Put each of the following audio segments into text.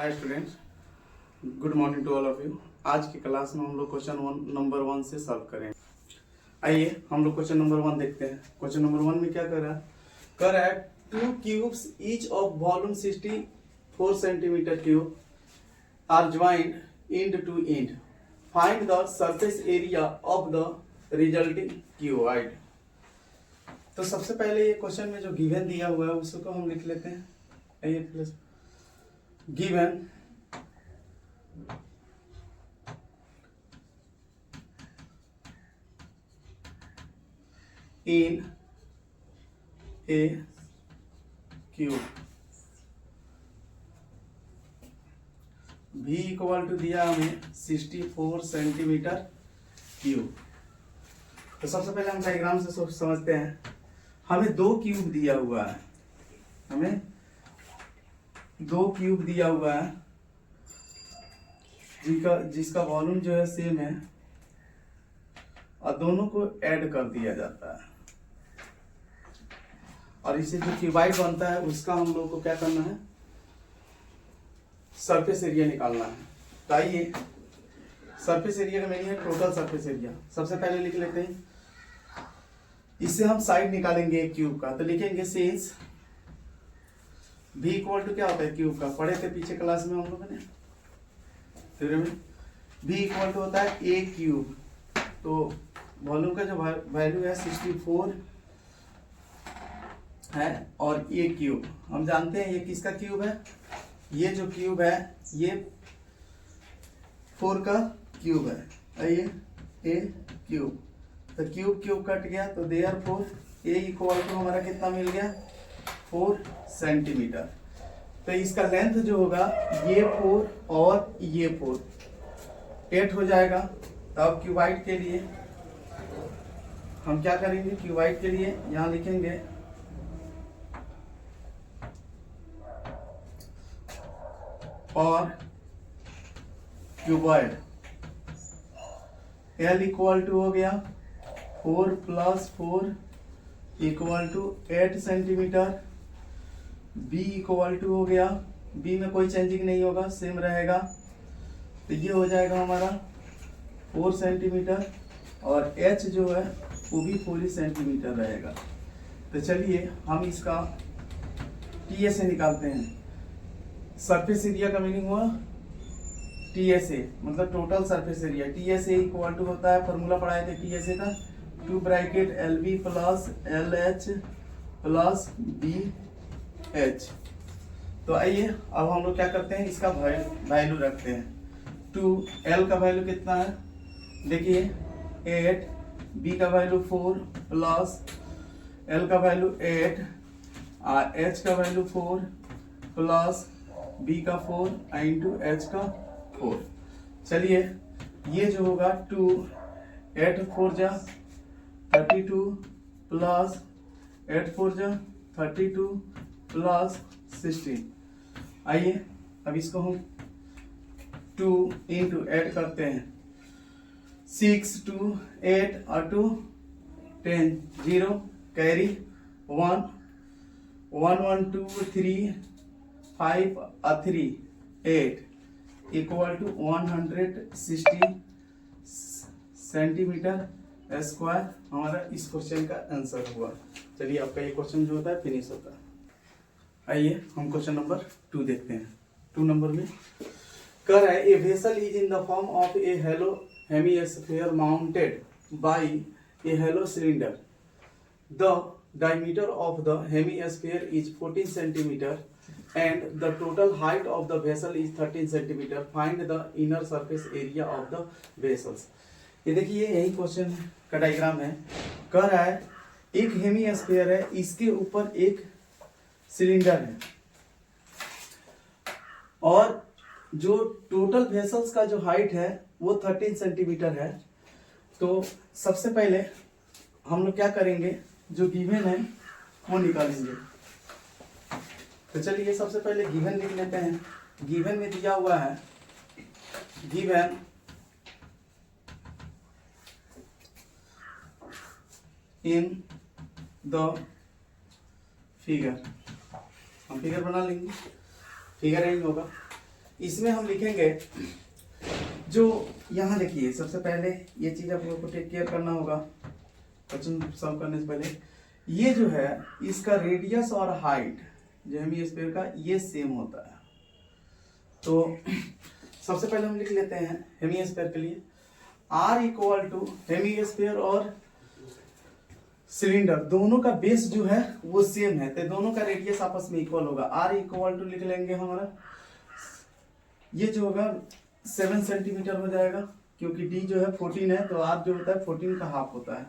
Hi students, good morning to all of you. आज की class में हम लोग क्वेश्चन नंबर 1 से सॉल्व करेंगे। आइए हम लोग क्वेश्चन नंबर 1 देखते हैं। क्वेश्चन नंबर 1 में क्या कर रहा है 2 cubes each of volume 64 centimetre cube are joined end to end, find the surface area of the resulting cuboid. तो सबसे पहले ये क्वेश्चन में जो गिवन दिया हुआ है उसको हम लिख लेते हैं। आइए plus given in a cube v equal to दिया हमें 64 सेंटीमीटर क्यूब। तो सबसे पहले हम डायग्राम से समझते हैं। हमें दो क्यूब दिया हुआ है, हमें दो क्यूब दिया हुआ है जिसका वॉल्यूम जो है सेम है और दोनों को ऐड कर दिया जाता है और इससे जो क्यूबाइड बनता है उसका हम लोग को क्या करना है, सरफेस एरिया निकालना है। तो आइए सरफेस एरिया का मीनिंग है टोटल सरफेस एरिया। सबसे पहले लिख लेते हैं, इससे हम साइड निकालेंगे एक क्यूब का। तो लिखेंगे सिंस v इक्वल टू क्या होता है क्यूब का, पढ़े थे पीछे क्लास में हम लोगों ने थ्योरम में। v इक्वल टू होता है a क्यूब। तो वॉल्यूम का जो वैल्यू है 64 है और a क्यूब हम जानते हैं ये किसका क्यूब है, ये जो क्यूब है ये 4 का क्यूब है। ये a क्यूब, तो क्यूब क्यूब कट गया तो देयरफॉर a इक्वल टू हमारा कितना मिल गया 4 सेंटीमीटर। तो इसका लेंथ जो होगा ये 4 और ये 4 8 हो जाएगा। तो अब क्यूबाइड के लिए हम क्या करेंगे, क्यूबाइड के लिए यहां लिखेंगे और क्यूबॉइड L इक्वल टू हो गया 4 + 4 equal to 8 centimetre. b equal to हो गया, b में कोई चेंजिंग नहीं होगा, सेम रहेगा। तो ये हो जाएगा हमारा 4 सेंटीमीटर और h जो है वो भी 4 सेंटीमीटर रहेगा। तो चलिए हम इसका TSA निकालते हैं। सरफेस एरिया का मीनिंग हुआ TSA मतलब total surface area. TSA equal to होता है, फॉर्मूला पढ़ाए थे TSA का, 2 ब्रैकेट LB + LH + BH। तो आइए अब हम लोग क्या करते हैं, इसका वैल्यू रखते हैं। 2 L का वैल्यू कितना है देखिए 8, B का वैल्यू 4 प्लस L का वैल्यू 8 और H का वैल्यू 4 प्लस B का 4 इंटू H का 4। चलिए ये जो होगा 2 8 4 जा 32 प्लस 8 4 जा 32 प्लस 16। आइए अब इसको हम 2 इंटू ऐड करते हैं, 6 2 8 और 2 10 0 कैरी 1 1 1 2 3 5 और 3 8 इक्वल टू 160 सेंटीमीटर स्क्वायर हमारा इस क्वेश्चन का आंसर हुआ। चलिए आपका ये क्वेश्चन जो होता है फिनिश होता है। आइए हम क्वेश्चन नंबर 2 देखते हैं। 2 नंबर में कर है a vessel is in the form of a hollow hemisphere mounted by a hollow cylinder. The diameter of the hemisphere is 14 centimeter and the total height of the vessel is 13 centimeter. Find the inner surface area of the vessels. ये देखिए यही question का diagram है। कह रहा है एक hemisphere है, इसके ऊपर एक सिलेंडर है और जो टोटल वेसल्स का जो हाइट है वो 13 सेंटीमीटर है। तो सबसे पहले हम लोग क्या करेंगे, जो गिवन है वो निकालेंगे। तो चलिए सबसे पहले गिवन लिख लेते हैं। गिवन में दिया हुआ है, गिवन इन द फिगर, हम फिगर बना लेंगे, फिगर यही होगा। इसमें हम लिखेंगे जो यहाँ देखिए, सबसे पहले ये चीज आप लोगों को टेक केयर करना होगा क्वेश्चन सॉल्व करने से पहले। ये जो है इसका रेडियस और हाइट जो हेमीस्फीयर का ये सेम होता है। तो सबसे पहले हम लिख लेते हैं हेमीस्फीयर के लिए R इक्वल टू हेमीस्फीयर और सिलेंडर दोनों का बेस जो है वो सेम है, तो दोनों का रेडियस आपस में इक्वल होगा। R इक्वल टू लिख लेंगे हमारा, ये जो होगा 7 सेंटीमीटर हो जाएगा, क्योंकि D जो है 14 है तो R जो होता है 14 का हाफ होता है।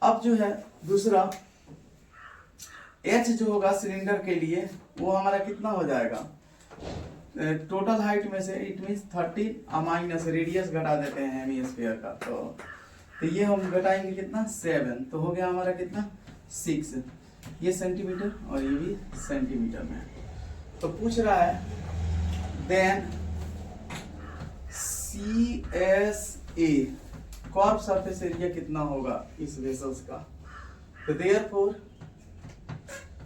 अब जो है दूसरा H जो होगा सिलेंडर के लिए वो हमारा कितना हो जाएगा, टोटल हाइट में से इट मींस 13 माइनस रेडियस घटा देते हैं हेमीस्फीयर का, तो ये हम घटाएंगे कितना 7, तो हो गया हमारा कितना 6, ये सेंटीमीटर और ये भी सेंटीमीटर में। तो पूछ रहा है then CSA curve surface area कितना होगा इस वेसल्स का, तो देयरफॉर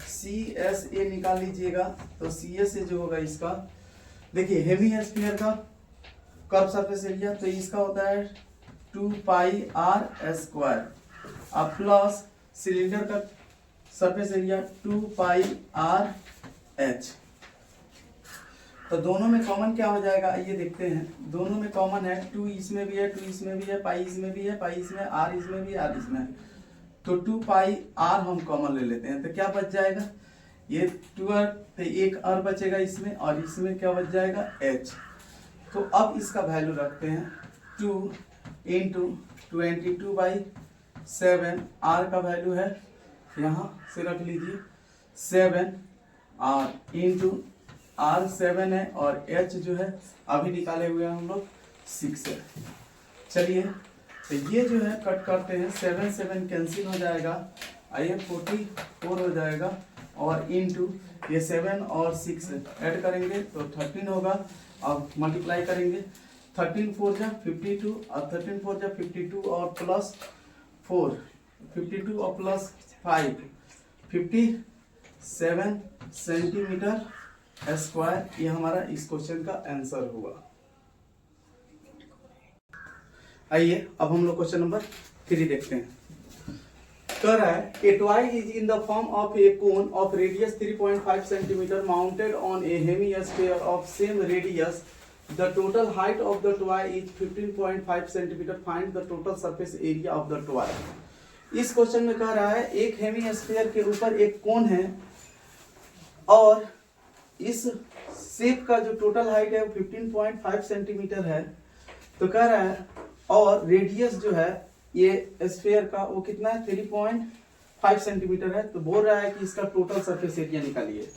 CSA निकाल लीजिएगा। तो CSA जो होगा इसका, देखिए हेमीस्फीयर का कर्व सरफेस एरिया तो इसका होता है 2 पाई r स्क्वायर, अब प्लस सिलेंडर का सरफेस एरिया 2 पाई r h। तो दोनों में कॉमन क्या हो जाएगा, ये देखते हैं, दोनों में कॉमन है 2 इसमें भी है, 2 इसमें भी है, पाई इसमें भी है, पाई इसमें, r इसमें भी, r इसमें है, तो 2 पाई r हम कॉमन ले लेते हैं, तो क्या बच जाएगा, ये 2r, तो एक r बचेगा इसमें, और इसमें क्या बच जाएगा h। तो अब इसका वैल्यू रखते हैं 2 इंटू 22/7, r का वैल्यू है यहाँ से रख लीजिए 7, r इंटू r 7 है, और h जो है अभी निकाले हुए हम लोग 6 है। चलिए तो ये जो है कट करते हैं, 7 7 कैंसिल हो जाएगा, आइए 44 हो जाएगा, और इंटू ये 7 और 6 ऐड करेंगे तो 13 होगा, अब मल्टीप्लाई करेंगे 13 4 जा 52, और 13 4 जा 52 और प्लस 4, 52 और प्लस 5, 57 सेंटीमीटर स्क्वायर, ये हमारा इस क्वेश्चन का आंसर हुआ। आइए अब हम लोग क्वेश्चन नंबर 3 देखते हैं। कह रहा है ए toy is in the form of A cone of radius 3.5 centimetre mounted on A hemisphere of same radius, the total height of the toy is 15.5 centimetre, find the total surface area of the toy. इस question में कह रहा है एक hemisphere के ऊपर एक कोन है और इस शेप का जो टोटल हाइट है 15.5 सेंटीमीटर है, तो कह रहा है और रेडियस जो है ये स्फीयर का वो कितना है 3.5 सेंटीमीटर है, तो बोल रहा है कि इसका टोटल सरफेस एरिया निकालिए।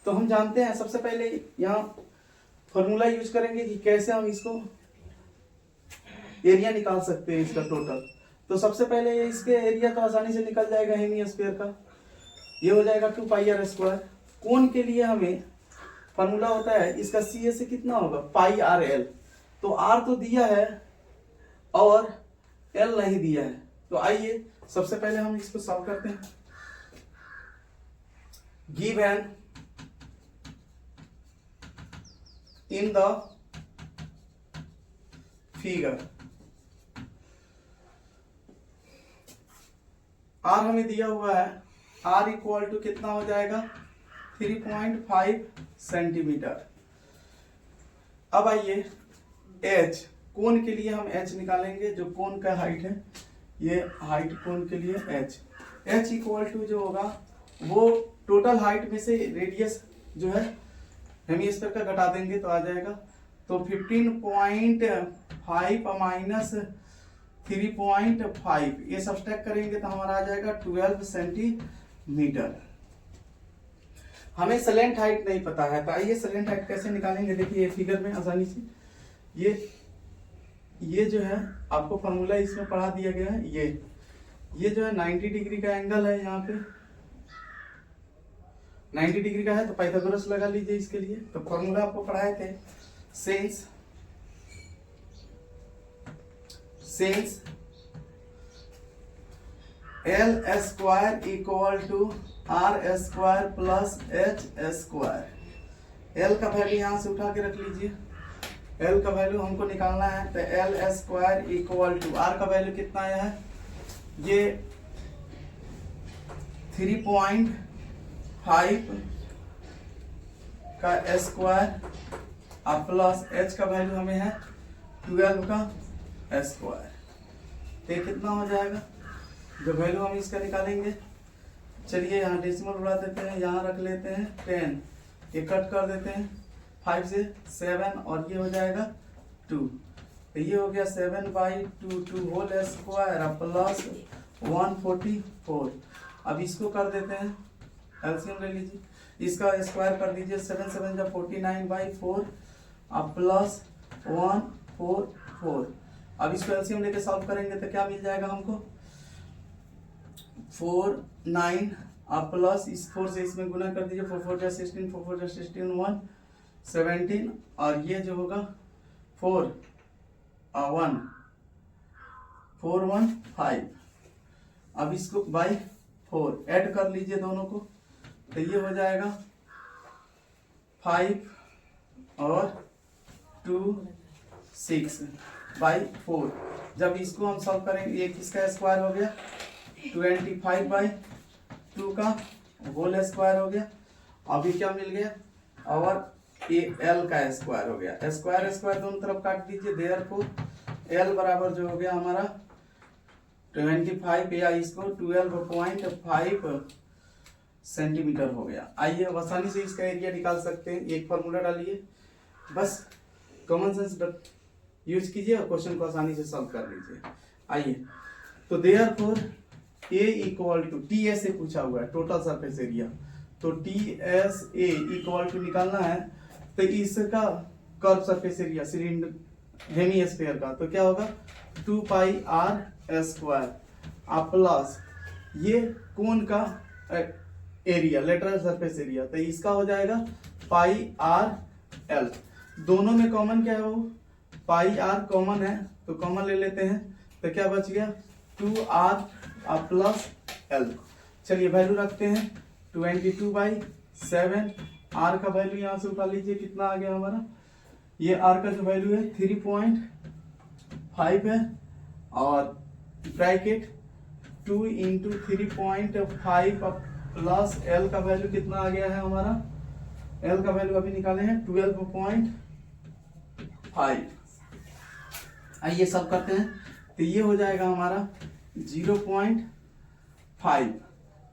तो हम जानते हैं सबसे पहले यहाँ फॉर्मूला यूज करेंगे कि कैसे हम इसको एरिया निकाल सकते हैं इसका टोटल। तो सबसे पहले इसके एरिया तो आसानी से निकल जाएगा हेमीस्फीयर का, ये हो जाएगा 2 पाई r स्क्वायर। कोन के लिए हमें फॉर्मूला होता है इसका CSA कितना होगा पाई r l, तो r तो दिया है और l नहीं दिया है, तो आइए सबसे पहले हम इसको सॉल्व करते हैं। Given in the figure r हमें दिया हुआ है, r इक्वल टू कितना हो जाएगा 3.5 सेंटीमीटर। अब आइए h, कोन के लिए हम h निकालेंगे, जो कोन का हाइट है, ये हाइट कोन के लिए h इक्वल टू जो होगा वो टोटल हाइट में से रेडियस जो है हेमीस्फीयर का घटा देंगे तो आ जाएगा, तो 15.5 माइनस 3.5 ये सब्सट्रैक्ट करेंगे तो हमारा आ जाएगा 12 सेंटीमीटर। हमें सलेंट हाइट नहीं पता है, तो आइए सलेंट हाइट कैसे निकालेंगे, देखिए फिगर में आसानी से ये जो है आपको फॉर्मूला इसमें पढ़ा दिया गया है, ये जो है 90 डिग्री का एंगल है, यहाँ पे 90 डिग्री का है तो पाइथागोरस लगा लीजिए इसके लिए। तो फॉर्मूला आपको पढ़ाए थे, since l square equal to r square plus h square, l का वैल्यू यहाँ से उठा के रख लीजिए। एल का वैल्यू हमको निकालना है, तो l square equal to r का वैल्यू कितना आया है, ये 3.5 का स्क्वायर और प्लस एच का वैल्यू हमें है 12 का स्क्वायर। तो कितना हो जाएगा, जो वैल्यू हम इसका निकालेंगे, चलिए यहाँ डेसिमल उड़ा देते हैं, यहाँ रख लेते हैं 10, ये कट कर देते हैं 5 से 7 और ये हो जाएगा 2, तो ये हो गया 7/2 होल स्क्वायर प्लस 144। अब इसको कर देते हैं, एलसीएम ले लीजिए, इसका स्क्वायर कर दीजिए, 7 7 जा 49/4 अब प्लस 144। अब इसको एलसीएम लेके सॉल्व करेंगे तो क्या मिल जाएगा हमको, 49 अब प्लस इस 4 से इसमें गुना कर दीजिए, 4 4 जा 16, 4 4 जा 16 1 17 और ये जो होगा 4 1 4 1 5। अब इसको बाई 4 ऐड कर लीजिए दोनों को, तो ये हो जाएगा 5 और 2 6/4। जब इसको हम सॉल्व करेंगे, ये किसका स्क्वायर हो गया, 25/2 का होल स्क्वायर हो गया। अभी क्या मिल गया, और ये एल का स्क्वायर हो गया, स्क्वायर स्क्वायर दोनों तरफ काट दीजिए, देयरफॉर एल बराबर जो हो गया हमारा 25 या इसको 12.5 सेंटीमीटर हो गया। आइए अब आसानी से इसका एरिया निकाल सकते हैं, एक फॉर्मूला डालिए, बस कॉमन सेंस यूज कीजिए और क्वेश्चन को आसानी से सॉल्व कर लीजिए। आइए, तो therefore a equal to T S A पूछा हुआ है, टोटल सरफेस एरिया, तो T S A equal to निकालना है, तो इसका curve surface area cylinder hemisphere का, तो क्या होगा 2πr स्क्वायर प्लस ये कोन का एरिया लेटरल सरफेस एरिया, तो इसका हो जाएगा πr l। दोनों में कॉमन क्या है, वो πr कॉमन है तो कॉमन ले लेते हैं, तो क्या बच गया 2r प्लस l। चलिए वैल्यू रखते हैं 22/7, r का वैल्यू यहाँ से उठा लीजिए, कितना आ गया हमारा, ये r का जो वैल्यू है 3.5 है और ब्रैकेट 2 × 3.5 प्लस l का वैल्यू कितना आ गया है हमारा, l का वैल्यू अभी निकाले हैं 12.5। आइए सब करते हैं, तो ये हो जाएगा हमारा 0.5,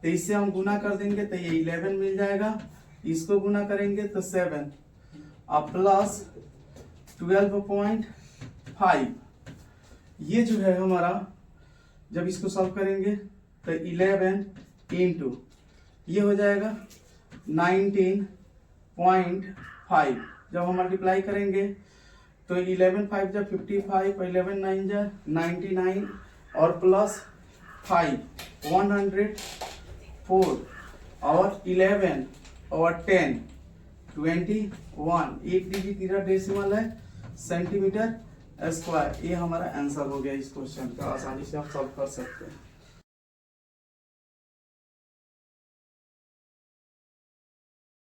तो इससे हम गुना कर देंगे तो ये 11 मिल जाएगा, इसको गुना करेंगे तो 7 अब प्लस 12.5। ये जो है हमारा, जब इसको सॉल्व करेंगे तो 11 × ये हो जाएगा 19.5। जब हम मल्टीप्लाई करेंगे तो 11 5 जा 55, 11 9 जा 99 और प्लस 5 104 और 11 और 10 21, एक डिजिट तीसरा डेसिमल है सेंटीमीटर स्क्वायर। ये हमारा आंसर हो गया इस क्वेश्चन का, आसानी से आप सॉल्व कर सकते हैं।